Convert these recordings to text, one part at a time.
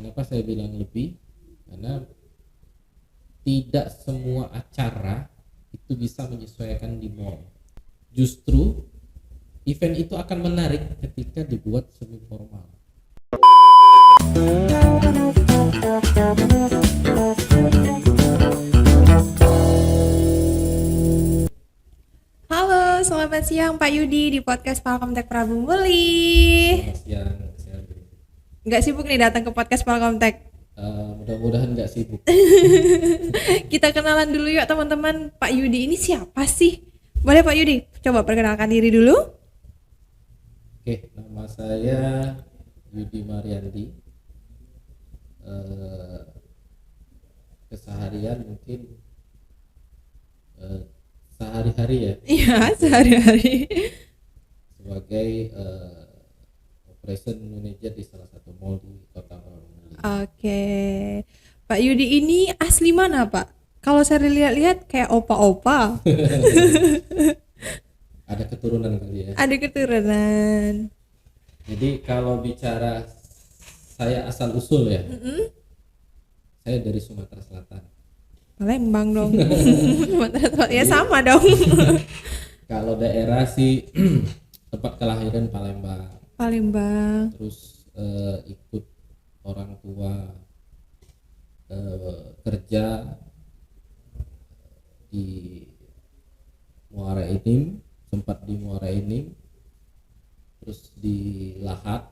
Kenapa saya bilang lebih? Karena tidak semua acara itu bisa menyesuaikan di mall. Justru event itu akan menarik ketika dibuat semi formal. Halo, selamat siang Pak Yudi di podcast Palkomtek Prabu Muli. Selamat siang, saya Nggak sibuk nih datang ke podcast Palkomtek. mudah-mudahan nggak sibuk. Kita kenalan dulu yuk teman-teman. Pak Yudi ini siapa sih? Boleh Pak Yudi, coba perkenalkan diri dulu. Oke, nama saya Yudi Mariandi. Keseharian mungkin sehari-hari ya Iya, sehari-hari. sebagai operation manager di salah satu mall di Kota Rawabili. Oke. Pak Yudi ini asli mana Pak? Kalau saya lihat-lihat kayak opa-opa. Ada keturunan kali ya. Ada keturunan. Jadi kalau bicara saya asal usul ya, saya dari Sumatera Selatan. Palembang dong. Ya sama dong. Kalau daerah sih tempat kelahiran Palembang. Palembang. Terus ikut orang tua kerja di Muara Enim, sempat di Muara Enim, terus di Lahat,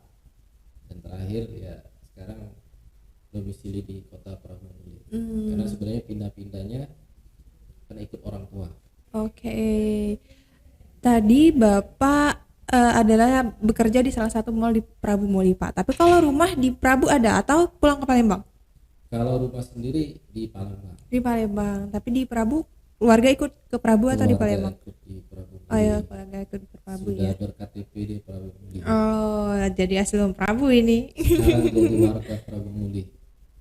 dan terakhir ya sekarang domisili di Kota Prabu Muli. Karena sebenarnya pindah-pindahnya karena ikut orang tua. Oke. Tadi Bapak adalah bekerja di salah satu mall di Prabu Muli, Pak. Tapi kalau rumah di Prabu ada atau pulang ke Palembang? Kalau rumah sendiri di Palembang. Di Palembang. Tapi di Prabu keluarga ikut ke Prabu atau di Keluarga Palembang? ikut di Prabu Muli. Oh ya, keluarga ikut ke Prabu Sudah ya. ber-KTP di Prabu Muli. Oh, jadi asli orang Prabu ini. Sekarang jadi warga Prabu Muli.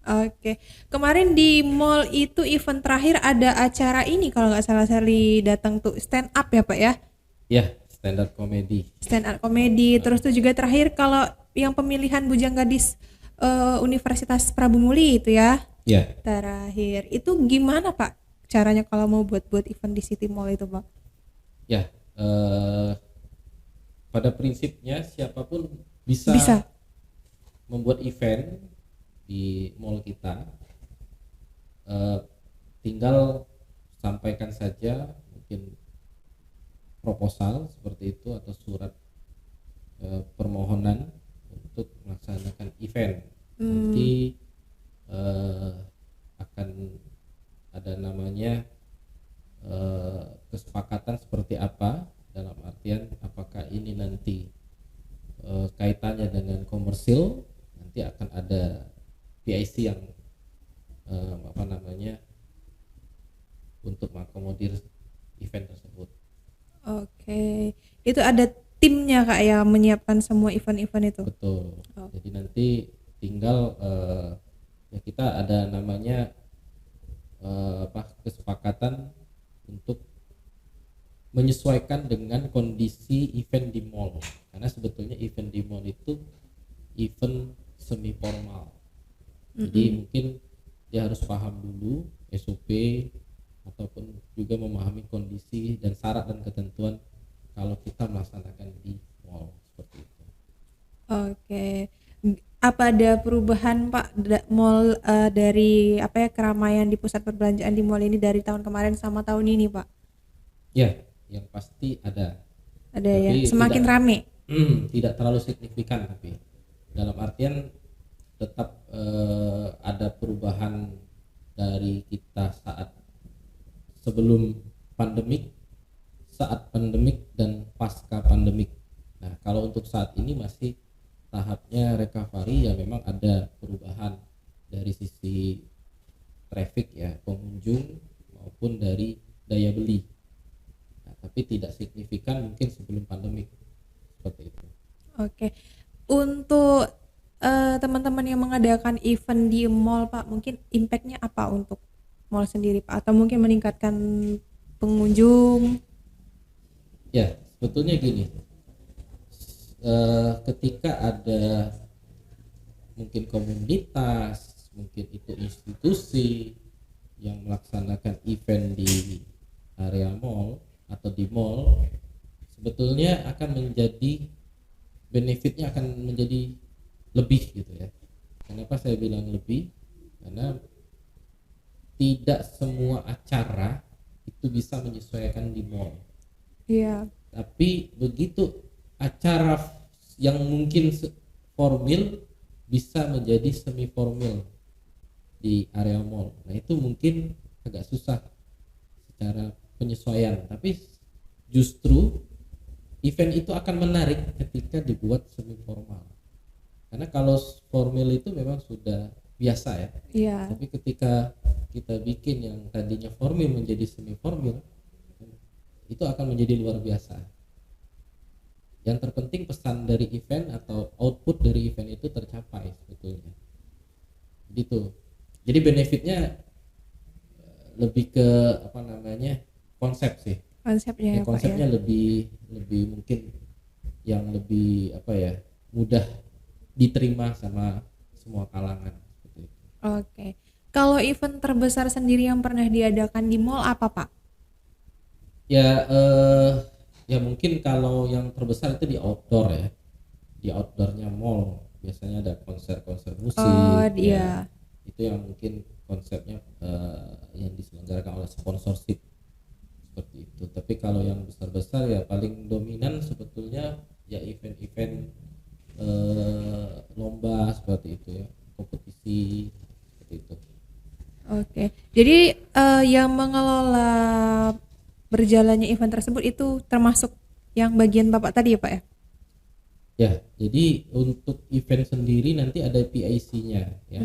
Oke. Kemarin di mall itu event terakhir ada acara ini kalau nggak salah Sally datang tuh stand up ya, Pak ya? Ya, stand up comedy. Stand up comedy. Terus tuh juga terakhir kalau yang pemilihan Bujang Gadis Universitas Prabu Muli itu ya Ya, terakhir itu gimana Pak caranya kalau mau buat event di City Mall itu Pak? ya. Pada prinsipnya siapapun bisa Bisa. membuat event di mall kita. Tinggal sampaikan saja mungkin proposal seperti itu atau surat permohonan untuk melaksanakan event. Nanti akan ada namanya kesepakatan seperti apa, dalam artian apakah ini nanti kaitannya dengan komersil, nanti akan ada PIC yang untuk mengakomodir event tersebut. Oke. Itu ada timnya Kak ya menyiapkan semua event-event itu. Betul. Oh. Jadi nanti tinggal ya kita ada namanya kesepakatan untuk menyesuaikan dengan kondisi event di mall. Karena sebetulnya event di mall itu event semi formal. Jadi mungkin dia harus paham dulu SOP ataupun juga memahami kondisi dan syarat dan ketentuan kalau kita melaksanakan di mall seperti itu. Oke. Apa ada perubahan Pak mall dari keramaian di pusat perbelanjaan di mall ini dari tahun kemarin sama tahun ini Pak? Ya, yang pasti ada. Ada ya. Tapi Semakin rame. Tidak terlalu signifikan, tapi dalam artian tetap ada perubahan dari kita saat sebelum pandemik, saat pandemik, dan pasca pandemik. Nah, kalau untuk saat ini masih tahapnya recovery, ya memang ada perubahan dari sisi traffic ya, pengunjung maupun dari daya beli. Nah, tapi tidak signifikan mungkin sebelum pandemik seperti itu. Oke. Untuk teman-teman yang mengadakan event di mall Pak, mungkin impactnya apa untuk mall sendiri Pak? Atau mungkin meningkatkan pengunjung? Ya, sebetulnya gini, ketika ada mungkin komunitas, mungkin itu institusi yang melaksanakan event di area mall atau di mall, sebetulnya akan menjadi benefitnya akan menjadi lebih gitu ya. Kenapa saya bilang lebih? Karena tidak semua acara itu bisa menyesuaikan di mall. Iya. Tapi begitu acara yang mungkin formal bisa menjadi semi formal di area mall. Nah itu mungkin agak susah secara penyesuaian, tapi justru event itu akan menarik ketika dibuat semi formal. Karena kalau formal itu memang sudah biasa ya. Iya. Tapi ketika kita bikin yang tadinya formal menjadi semi formal, itu akan menjadi luar biasa. Yang terpenting pesan dari event atau output dari event itu tercapai sebetulnya. Gitu. Jadi benefitnya lebih ke apa namanya, konsep sih. Konsepnya ya, Pak Konsepnya ya. lebih mungkin yang lebih apa ya, mudah diterima sama semua kalangan seperti itu. Oke. Kalau event terbesar sendiri yang pernah diadakan di mall apa, Pak? Ya ya mungkin kalau yang terbesar itu di outdoor ya. Di outdoornya mall biasanya ada konser-konser musik Oh, ya. iya. Itu yang mungkin konsepnya yang diselenggarakan oleh sponsorship seperti itu. Tapi kalau yang besar-besar ya paling dominan sebetulnya ya event-event lomba seperti itu ya, kompetisi seperti itu. Oke. Jadi yang mengelola berjalannya event tersebut itu termasuk yang bagian Bapak tadi ya, Pak ya? Ya, jadi untuk event sendiri nanti ada PIC-nya ya.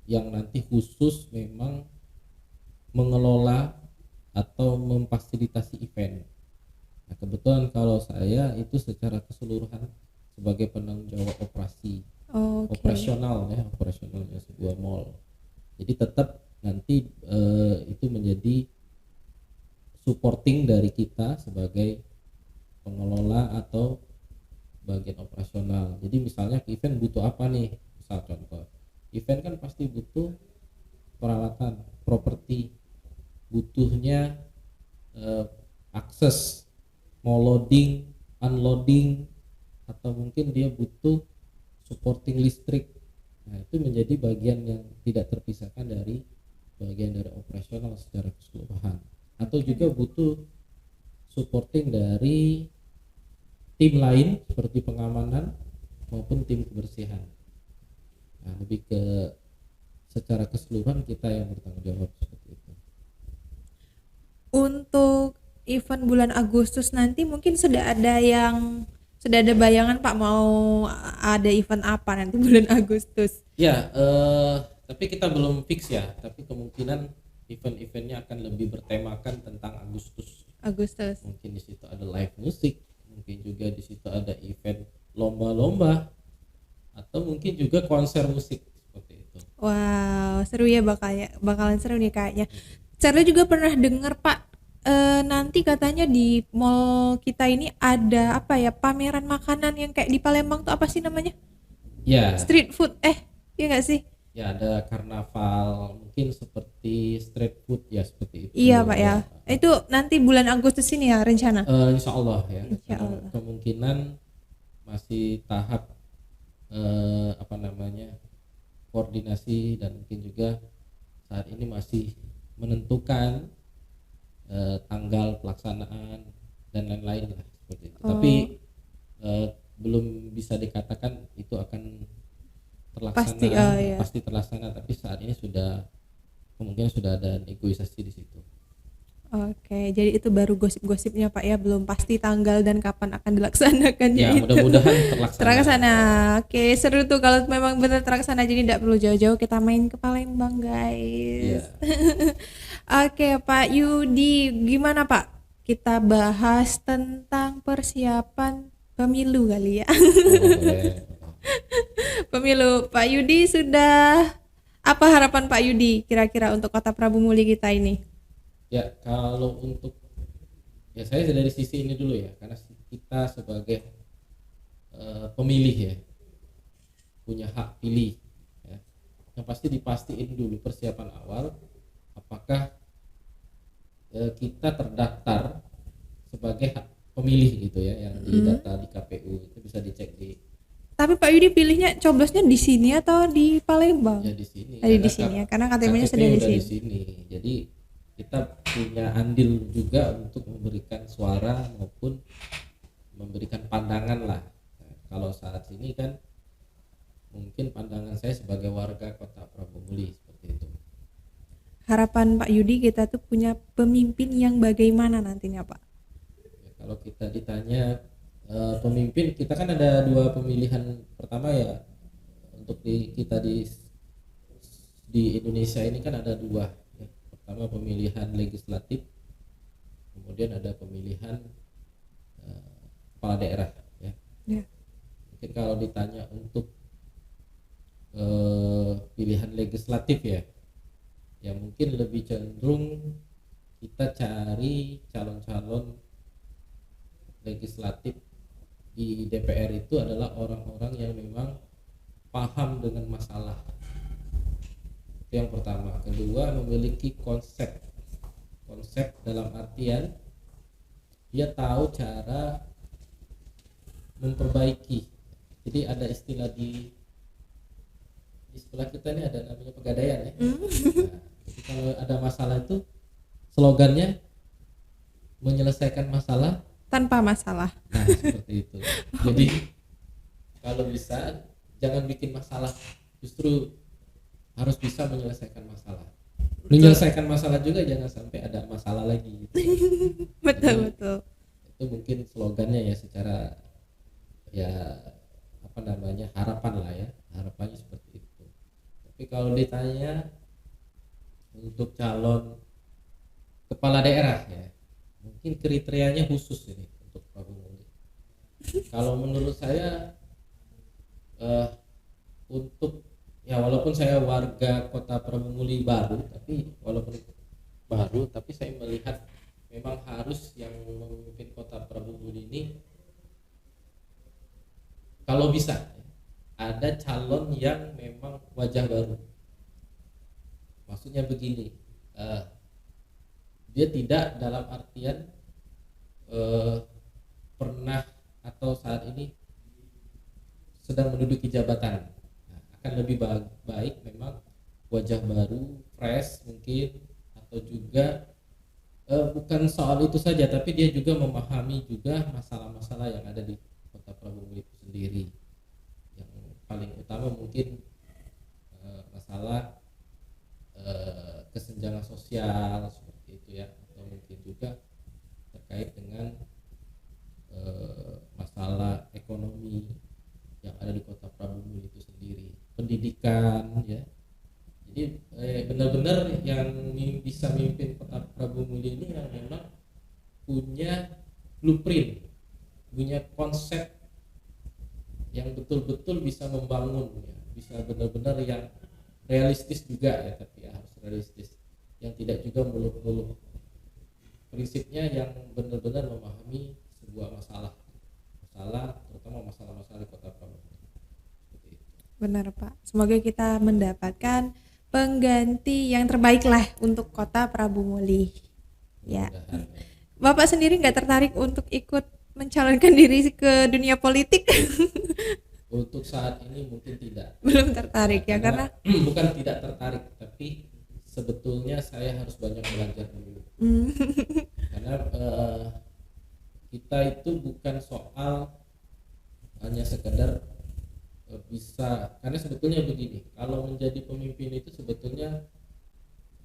Yang nanti khusus memang mengelola atau memfasilitasi event. Nah, kebetulan kalau saya itu secara keseluruhan sebagai penanggung jawab operasi, Oke. operasionalnya sebuah mall. Jadi tetap nanti itu menjadi supporting dari kita sebagai pengelola atau bagian operasional. Jadi misalnya event butuh apa nih? Misal contoh, event kan pasti butuh peralatan, properti, butuhnya akses, mau loading, unloading, atau mungkin dia butuh supporting listrik. Nah itu menjadi bagian yang tidak terpisahkan dari bagian dari operasional secara keseluruhan. Atau juga butuh supporting dari tim lain seperti pengamanan maupun tim kebersihan. Nah, lebih ke secara keseluruhan kita yang bertanggung jawab seperti itu. Untuk event bulan Agustus nanti mungkin sudah ada bayangan Pak mau ada event apa nanti bulan Agustus? Ya, tapi kita belum fix ya. Tapi kemungkinan event-eventnya akan lebih bertemakan tentang Agustus. Agustus. Mungkin di situ ada live musik, mungkin juga di situ ada event lomba-lomba, atau mungkin juga konser musik seperti itu. Wow, seru ya bakalan seru nih kayaknya. Saya juga pernah dengar Pak, nanti katanya di mall kita ini ada apa ya, pameran makanan yang kayak di Palembang tuh apa sih namanya? Ya, Street food, iya nggak sih? ya ada karnaval mungkin seperti street food ya seperti itu. Iya Pak ya. Itu nanti bulan Agustus ini ya rencana. Insya Allah ya. Insya Karena Allah. kemungkinan masih tahap apa namanya, koordinasi, dan mungkin juga saat ini masih menentukan tanggal pelaksanaan dan lain-lain lah seperti itu. Tapi belum bisa dikatakan itu akan terlaksana pasti terlaksana, tapi saat ini sudah kemungkinan sudah ada negosiasi di situ. Oke, jadi itu baru gosip-gosipnya Pak ya, belum pasti tanggal dan kapan akan dilaksanakannya. Ya, itu. mudah-mudahan terlaksana. Terlaksana. Oke, seru tuh kalau memang benar terlaksana, jadi tidak perlu jauh-jauh kita main ke Palembang, guys. Oke, Pak Yudi, gimana Pak? Kita bahas tentang persiapan pemilu kali ya. Boleh. Pemilu, Pak Yudi sudah apa harapan Pak Yudi kira-kira untuk Kota Prabu Muli kita ini? Ya, kalau untuk ya saya dari sisi ini dulu ya, karena kita sebagai pemilih ya, punya hak pilih ya. Yang pasti dipastiin dulu persiapan awal apakah kita terdaftar sebagai hak pemilih gitu ya, yang di data di KPU itu bisa dicek di. Tapi Pak Yudi pilihnya coblosnya di sini atau di Palembang? Ya di sini. Di sini ya, karena KTP-nya sudah di sini. Jadi kita punya andil juga untuk memberikan suara maupun memberikan pandangan lah. Nah, kalau saat ini kan mungkin pandangan saya sebagai warga Kota Prabu Muli seperti itu. Harapan Pak Yudi kita tuh punya pemimpin yang bagaimana nantinya Pak? Ya, kalau kita ditanya pemimpin, kita kan ada dua pemilihan. Pertama ya untuk kita di Indonesia ini kan ada dua ya. Pertama pemilihan legislatif, kemudian ada pemilihan kepala daerah ya. Mungkin kalau ditanya untuk pilihan legislatif ya mungkin lebih cenderung kita cari calon-calon legislatif di DPR itu adalah orang-orang yang memang paham dengan masalah. Itu yang pertama. Kedua, memiliki konsep dalam artian dia tahu cara memperbaiki. Jadi ada istilah di sebelah kita ini ada namanya pegadaian ya. Nah, jadi kalau ada masalah itu slogannya menyelesaikan masalah tanpa masalah. Nah seperti itu. Jadi kalau bisa jangan bikin masalah, justru harus bisa menyelesaikan masalah. Menyelesaikan masalah juga jangan sampai ada masalah lagi gitu. Betul. Itu mungkin slogannya ya, secara ya harapan lah ya, harapannya seperti itu. Tapi kalau ditanya untuk calon kepala daerah ya, mungkin kriterianya khusus ini untuk Prabu Muli. Kalau menurut saya untuk ya walaupun saya warga Kota Prabu Muli baru, tapi saya melihat memang harus yang memimpin Kota Prabu Muli ini kalau bisa ada calon yang memang wajah baru. Maksudnya begini, dia tidak dalam artian pernah atau saat ini sedang menduduki jabatan. Nah, akan lebih baik memang wajah baru, fresh mungkin, atau juga bukan soal itu saja, tapi dia juga memahami juga masalah-masalah yang ada di Kota Prabu Muli itu sendiri. Yang paling utama mungkin masalah kesenjangan sosial seperti itu ya, atau mungkin juga terkait dengan masalah ekonomi yang ada di Kota Prabu Muli itu sendiri, pendidikan ya. Jadi benar-benar yang bisa memimpin Kota Prabu Muli ini yang memang punya blueprint, punya konsep yang betul-betul bisa membangun ya, bisa benar-benar yang realistis juga ya, tapi ya harus realistis, yang tidak juga muluk-muluk. Prinsipnya yang benar-benar memahami sebuah masalah, terutama masalah-masalah di Kota Prabu Muli. Benar Pak, semoga kita mendapatkan pengganti yang terbaik lah untuk Kota Prabu Muli ya. Bapak sendiri nggak tertarik untuk ikut mencalonkan diri ke dunia politik? Untuk saat ini mungkin tidak. Belum tertarik ya, karena bukan tidak tertarik, tapi sebetulnya saya harus banyak belajar dulu. Karena kita itu bukan soal hanya sekedar bisa, karena sebetulnya begini, kalau menjadi pemimpin itu sebetulnya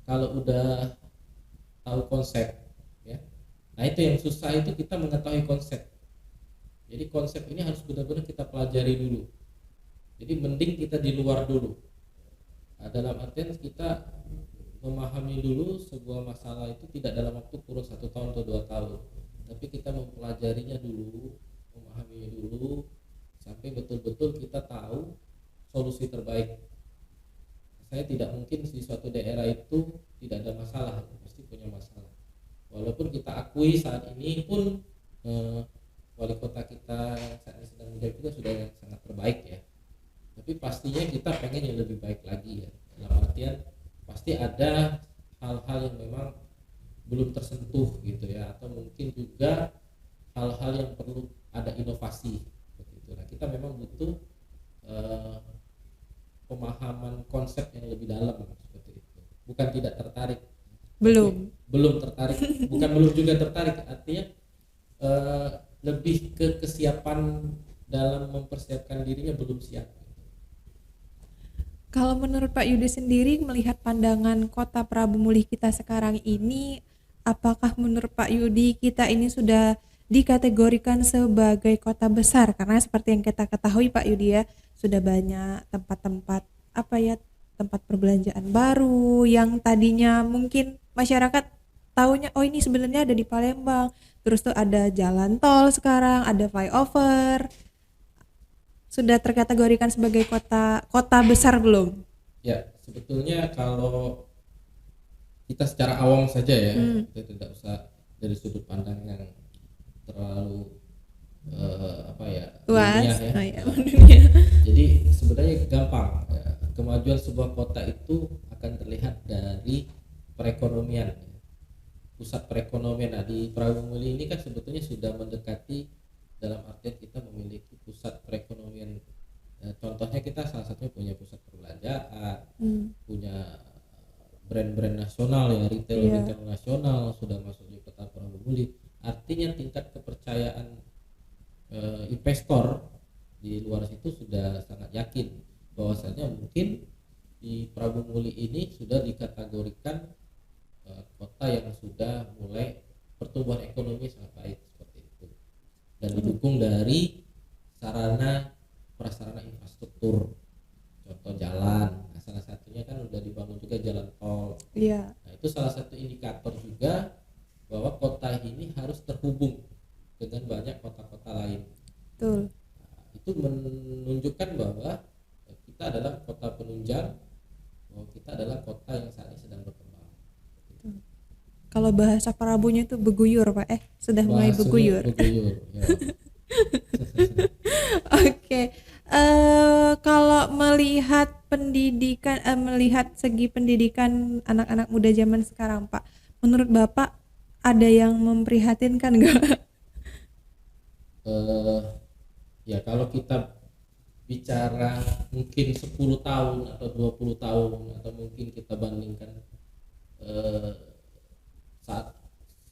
kalau udah tahu konsep ya, nah itu yang susah, itu kita mengetahui konsep. Jadi konsep ini harus benar-benar kita pelajari dulu. Jadi mending kita di luar dulu. Nah, dalam artian kita memahami dulu sebuah masalah itu tidak dalam waktu kurun 1 tahun atau 2 tahun, tapi kita mempelajarinya dulu, memahaminya dulu, sampai betul-betul kita tahu solusi terbaik. Saya tidak mungkin di suatu daerah itu tidak ada masalah, pasti punya masalah. Walaupun kita akui saat ini pun wali kota kita saat ini sedang menjabat juga sudah sangat terbaik ya. tapi pastinya kita pengen yang lebih baik lagi ya. Dalam artian pasti ada hal-hal yang memang belum tersentuh gitu ya, atau mungkin juga hal-hal yang perlu ada inovasi begitu. Nah, kita memang butuh pemahaman konsep yang lebih dalam seperti itu. Bukan tidak tertarik, belum tertarik, bukan belum juga tertarik, artinya lebih ke kesiapan dalam mempersiapkan dirinya belum siap. Kalau menurut Pak Yudi sendiri melihat pandangan Kota Prabu Mulih kita sekarang ini, apakah menurut Pak Yudi kita ini sudah dikategorikan sebagai kota besar? Karena seperti yang kita ketahui Pak Yudi ya, sudah banyak tempat-tempat apa ya, tempat perbelanjaan baru yang tadinya mungkin masyarakat taunya oh ini sebenarnya ada di Palembang. Terus tuh ada jalan tol sekarang, ada flyover. Sudah terkategorikan sebagai kota besar belum? Ya, sebetulnya kalau kita secara awam saja ya, kita tidak usah dari sudut pandang yang terlalu Luas. ilmiah ya. Jadi sebenarnya gampang ya. Kemajuan sebuah kota itu akan terlihat dari perekonomian, pusat perekonomian. Nah, di Prabu Muli ini kan sebetulnya sudah mendekati, dalam artian kita memiliki pusat perekonomian. Contohnya kita salah satunya punya pusat perbelanjaan, punya brand-brand nasional ya, retail nasional sudah masuk di kota Prabu Muli. Artinya tingkat kepercayaan investor di luar situ sudah sangat yakin bahwasanya mungkin di Prabu Muli ini sudah dikategorikan kota yang sudah mulai pertumbuhan ekonomi sangat baik seperti itu, dan didukung dari sarana prasarana infrastruktur, contoh jalan. Nah, salah satunya kan udah dibangun juga jalan tol. Nah, itu salah satu indikator juga bahwa kota ini harus terhubung dengan banyak kota-kota lain. Betul. Nah, itu menunjukkan bahwa kita adalah kota penunjang, bahwa kita adalah kota yang saat ini sedang berkembang. Kalau bahasa Prabunya itu beguyur Pak, sudah mulai beguyur. Ya. Oke. Kalau melihat pendidikan, melihat segi pendidikan anak-anak muda zaman sekarang Pak, menurut Bapak ada yang memprihatinkan nggak? Ya kalau kita bicara mungkin 10 tahun atau 20 tahun, atau mungkin kita bandingkan saat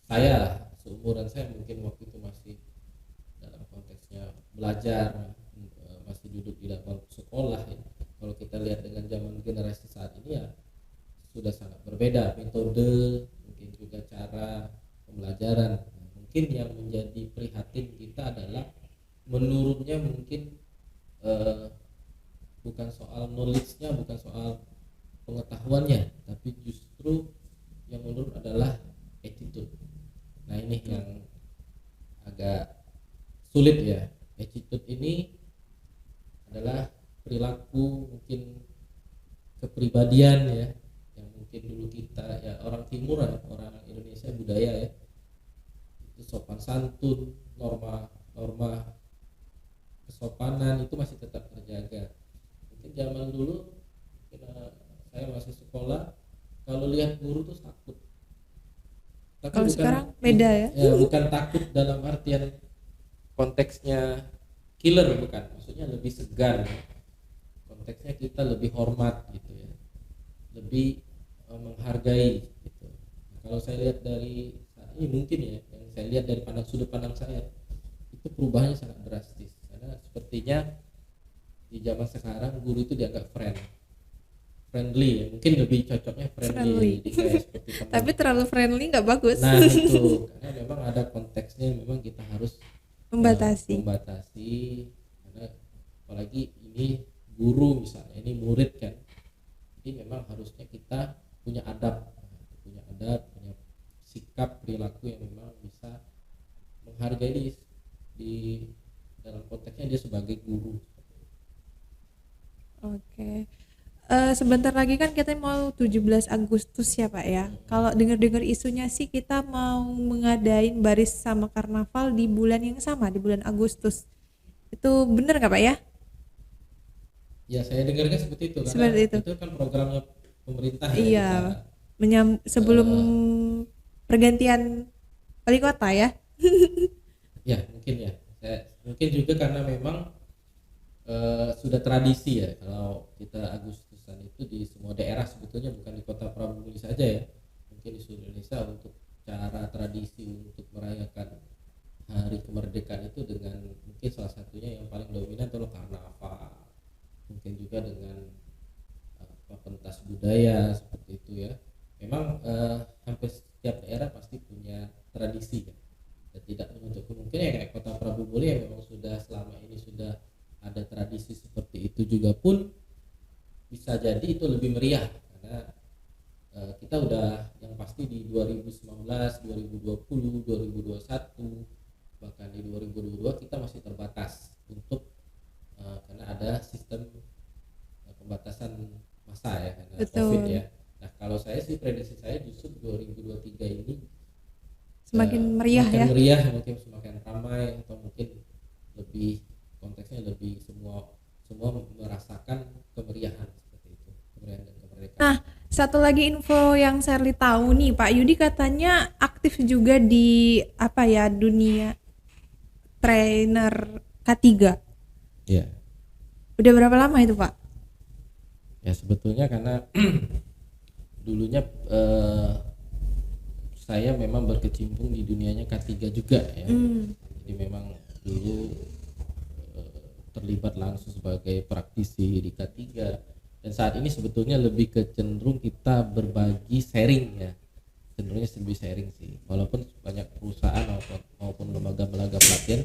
saya seumuran saya, mungkin waktu itu masih dalam konteksnya belajar, masih duduk di dalam sekolah ya. Kalau kita lihat dengan zaman generasi saat ini ya sudah sangat berbeda metode, mungkin juga cara pembelajaran. Mungkin yang menjadi prihatin kita adalah menurunnya mungkin bukan soal knowledge-nya, bukan soal pengetahuannya, tapi justru yang menurun adalah attitude. Nah, ini yang agak sulit ya. Attitude ini adalah perilaku, mungkin kepribadian ya, yang mungkin dulu kita ya orang timur ya, orang Indonesia budaya ya, itu sopan santun, norma kesopanan itu masih tetap terjaga. Mungkin zaman dulu saya masih sekolah, kalau lihat guru tuh takut. Tapi kalau sekarang beda ya? Bukan takut dalam artian konteksnya killer, bukan, maksudnya lebih segan. Konteksnya kita lebih hormat gitu ya, lebih menghargai gitu. Nah, kalau saya lihat dari saat ini mungkin ya, yang saya lihat dari sudut pandang saya, itu perubahannya sangat drastis. Karena sepertinya di zaman sekarang guru itu dianggap friendly ya, mungkin lebih cocoknya friendly. Jadi kayak seperti teman. Tapi terlalu friendly nggak bagus. Nah itu karena memang ada konteksnya, memang kita harus membatasi karena apalagi ini guru misalnya, ini murid kan, jadi memang harusnya kita punya adab, punya sikap perilaku yang memang bisa menghargai di dalam konteksnya dia sebagai guru. Oke. Sebentar lagi kan kita mau 17 Agustus ya Pak ya. Kalau dengar-dengar isunya sih kita mau mengadain baris sama karnaval di bulan yang sama, di bulan Agustus. Itu benar nggak Pak ya? Ya saya dengarkan seperti itu karena Seperti itu. itu kan programnya pemerintah ya Iya, kita sebelum eh, pergantian wali kota ya. ya mungkin ya saya mungkin juga karena memang sudah tradisi ya kalau kita Agustusan itu di semua daerah sebetulnya bukan di Kota Prabu saja ya, mungkin di seluruh Indonesia untuk cara tradisi untuk merayakan hari kemerdekaan itu dengan mungkin salah satunya yang paling dominan adalah karnaval, mungkin juga dengan pentas budaya seperti itu ya. Memang hampir setiap daerah pasti punya tradisi ya, dan tidak menutup kemungkinan ya kayak Kota Prabu Muli yang memang sudah selama ini sudah ada tradisi seperti itu juga pun bisa jadi itu lebih meriah karena kita udah yang pasti di 2019, 2020, 2021 bahkan di 2022 kita masih terbatas untuk karena ada sistem pembatasan masa ya karena COVID Betul. ya. Nah kalau saya sih prediksi saya justru 2023 ini Semakin meriah semakin ya. meriah, mungkin semakin ramai atau mungkin lebih konteksnya lebih semua semua merasakan kemeriahan seperti itu, kemeriahan dan kemerdekaan. Nah, satu lagi info yang Sherly tahu nih, Pak Yudi katanya aktif juga di apa ya, dunia trainer K3. Ya, Udah berapa lama itu, Pak? ya sebetulnya karena dulunya saya memang berkecimpung di dunianya K3 juga ya. Jadi memang dulu terlibat langsung sebagai praktisi di K3 dan saat ini sebetulnya lebih ke cenderung kita berbagi sharing ya, cenderungnya lebih sharing sih, walaupun banyak perusahaan maupun lembaga-lembaga pelatihan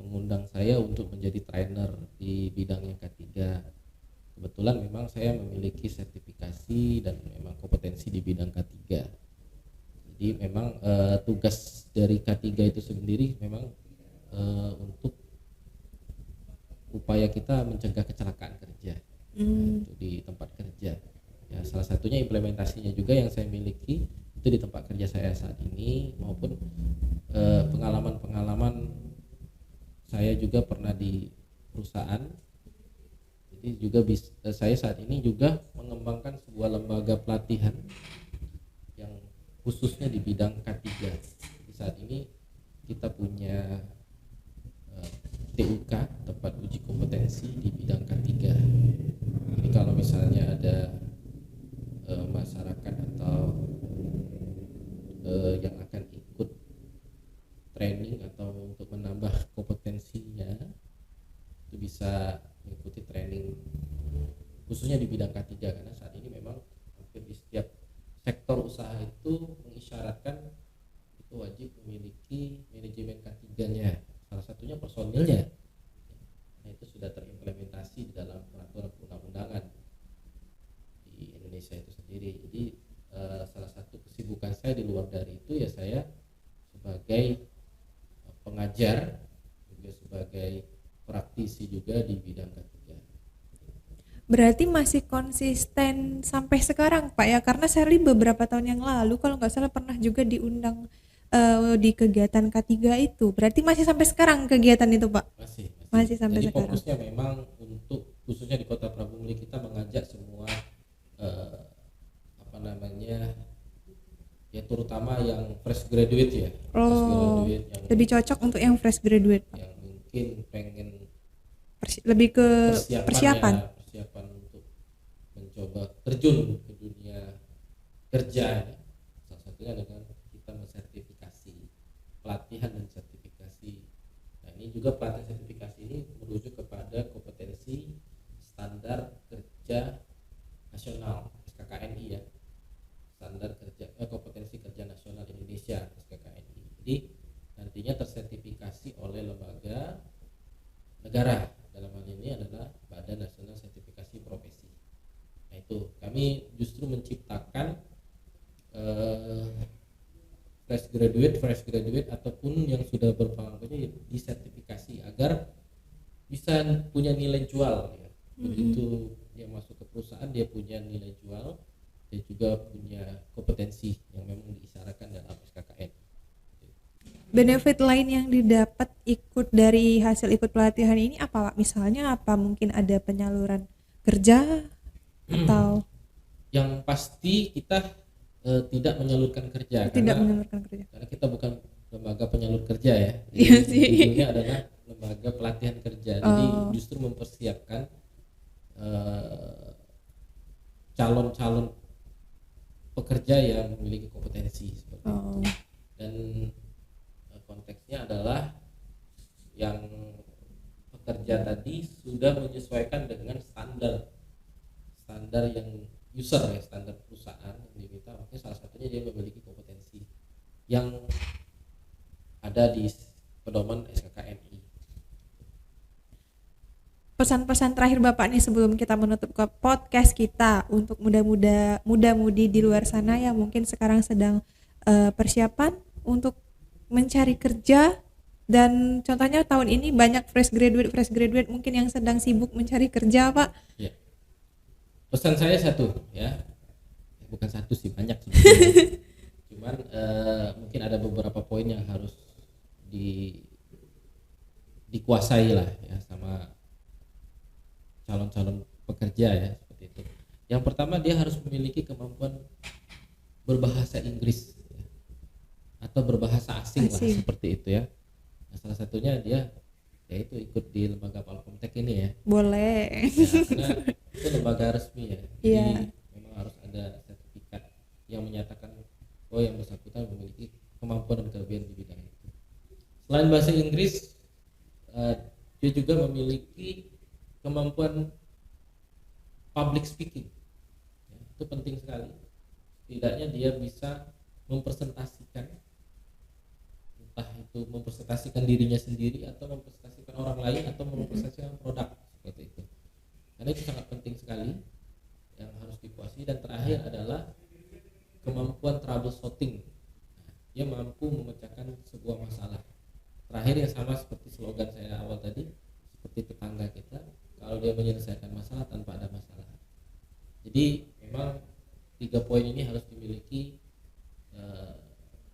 mengundang saya untuk menjadi trainer di bidangnya K3. Kebetulan memang saya memiliki sertifikasi dan memang kompetensi di bidang K3. Jadi memang tugas dari K3 itu sendiri memang untuk upaya kita mencegah kecelakaan kerja di tempat kerja. Ya, salah satunya implementasinya juga yang saya miliki itu di tempat kerja saya saat ini maupun pengalaman-pengalaman saya juga pernah di perusahaan. Jadi juga saya saat ini juga mengembangkan sebuah lembaga pelatihan yang khususnya di bidang K3. Di saat ini kita punya TUK, tempat uji kompetensi di bidang K3. Jadi kalau misalnya ada masyarakat atau yang akan ikut training atau untuk menambah kompetensinya itu bisa mengikuti training khususnya di bidang K3 karena saat ini memang hampir di setiap sektor usaha itu mengisyaratkan itu wajib memiliki manajemen K3-nya, salah satunya personilnya. Nah, itu sudah terimplementasi di dalam peraturan perundang-undangan di Indonesia itu sendiri. Jadi salah satu kesibukan saya di luar dari itu ya saya sebagai pengajar juga sebagai praktisi juga di bidang K3. Berarti masih konsisten sampai sekarang, Pak ya? Karena Sherly beberapa tahun yang lalu kalau nggak salah pernah juga diundang di kegiatan K3 itu. Berarti masih sampai sekarang kegiatan itu, Pak? Masih sampai Jadi sekarang. fokusnya memang untuk khususnya di Kota Prabu Muli kita mengajak semua apa namanya ya terutama yang fresh graduate ya, fresh Oh, graduate yang lebih cocok untuk yang fresh graduate, Pak. mungkin pengen Lebih ke persiapan persiapan. untuk mencoba terjun ke dunia kerja, salah satunya dengan kita mensertifikasi pelatihan dan sertifikasi. Nah ini juga pelatihan sertifikasi ini merujuk kepada kompetensi standar kerja nasional SKKNI ya, standar kerja kompetensi kerja nasional Indonesia SKKNI. Jadi nantinya tersertifikasi oleh lembaga negara, dalam hal ini adalah Badan Nasional Sertifikasi Profesi. Nah itu kami justru menciptakan fresh graduate ataupun yang sudah berpengalaman disertifikasi agar bisa punya nilai jual ya. Begitu dia masuk ke perusahaan dia punya nilai jual, dia juga punya kompetensi yang memang diisyaratkan dalam SKKN. Benefit lain yang didapat ikut dari hasil ikut pelatihan ini apa, Pak? Misalnya apa? Mungkin ada penyaluran kerja atau Yang pasti kita tidak menyalurkan kerja tidak karena menyalurkan kerja? kita bukan lembaga penyalur kerja ya. Iya Jadi sih. judulnya adalah lembaga pelatihan kerja. Jadi Oh. justru mempersiapkan eh, calon-calon pekerja yang memiliki kompetensi seperti itu. Oh. Dan konteksnya adalah yang pekerja tadi sudah menyesuaikan dengan standar yang user ya, standar perusahaan yang diminta. Makanya salah satunya dia memiliki kompetensi yang ada di pedoman SKKNI. Pesan-pesan terakhir Bapak nih sebelum kita menutup ke podcast kita untuk muda-mudi di luar sana yang mungkin sekarang sedang persiapan untuk mencari kerja, dan contohnya tahun ini banyak fresh graduate mungkin yang sedang sibuk mencari kerja, Pak. Ya. Pesan saya satu ya, bukan satu sih, banyak sebetulnya. Cuman mungkin ada beberapa poin yang harus dikuasai lah ya sama calon-calon pekerja ya, seperti itu. Yang pertama, dia harus memiliki kemampuan berbahasa Inggris ya, atau berbahasa asing lah, seperti itu ya. Nah, salah satunya dia yaitu ikut di lembaga Palkomtek ini ya. Boleh. Ya, karena itu lembaga resmi ya. Iya. Jadi memang harus ada sertifikat yang menyatakan bahwa yang bersangkutan memiliki kemampuan dan kelebihan di bidang itu. Selain bahasa Inggris, dia juga memiliki kemampuan public speaking ya, itu penting sekali. Setidaknya dia bisa mempresentasikan, entah itu mempresentasikan dirinya sendiri atau mempresentasikan orang lain atau mempresentasikan produk, seperti itu. Karena itu sangat penting sekali yang harus dikuasai. Dan terakhir adalah kemampuan troubleshooting. Dia mampu memecahkan sebuah masalah. Terakhir yang sama seperti slogan saya awal tadi, seperti tetangga kita, kalau dia menyelesaikan masalah tanpa ada masalah. Jadi memang 3 poin ini harus dimiliki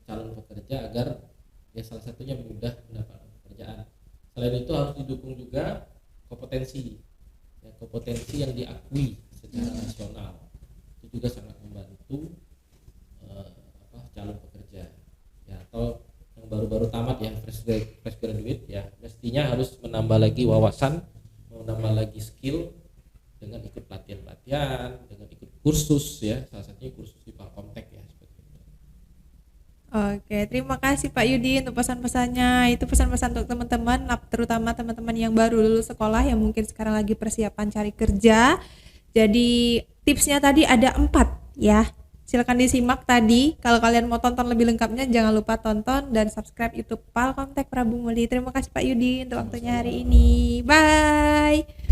calon pekerja agar ya salah satunya mudah mendapatkan pekerjaan. Selain itu harus didukung juga kompetensi ya, kompetensi yang diakui secara nasional. Itu juga sangat membantu calon pekerja ya, atau yang baru-baru tamat ya, fresh graduate ya, mestinya harus menambah lagi wawasan, menambah lagi skill dengan ikut pelatihan, dengan ikut kursus ya, salah satunya kursus di Palkomtek ya, seperti itu. Oke, terima kasih Pak Yudi untuk pesan-pesannya. Itu pesan-pesan untuk teman-teman, terutama teman-teman yang baru lulus sekolah yang mungkin sekarang lagi persiapan cari kerja. Jadi tipsnya tadi ada 4 ya. Silakan disimak tadi. Kalau kalian mau tonton lebih lengkapnya, jangan lupa tonton dan subscribe YouTube Palkomtek Prabu Muli. Terima kasih Pak Yudi untuk waktunya hari ini. Bye.